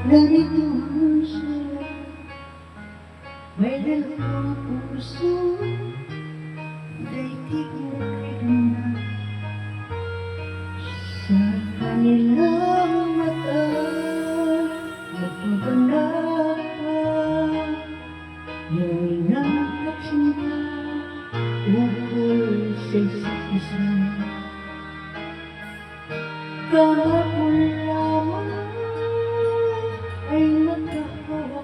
Narito siya, may dalawang puso, daigdig na kaganda. Sa kanilang mata, nagpapanap yun ang pagsinta ukol sa isa't isa. Kahapon lamang ay nagkahawa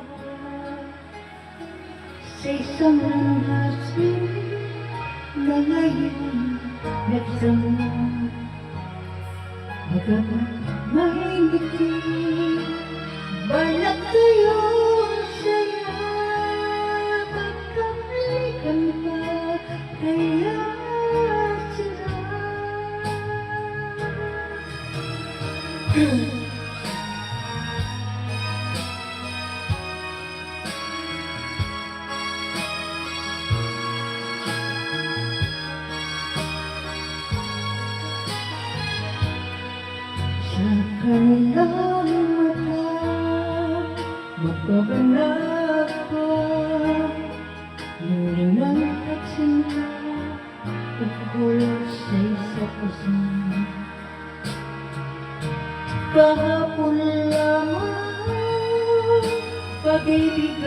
sa isang langhasing na ngayon nagsama. Bagamat may ngiti, balak kayong saya, magkahalikan pa kaya sila. Sa kanilang mata, magpapanap pa yun ang pagsinta ukol sa isa't isa. Kahapon lamang pag-ibig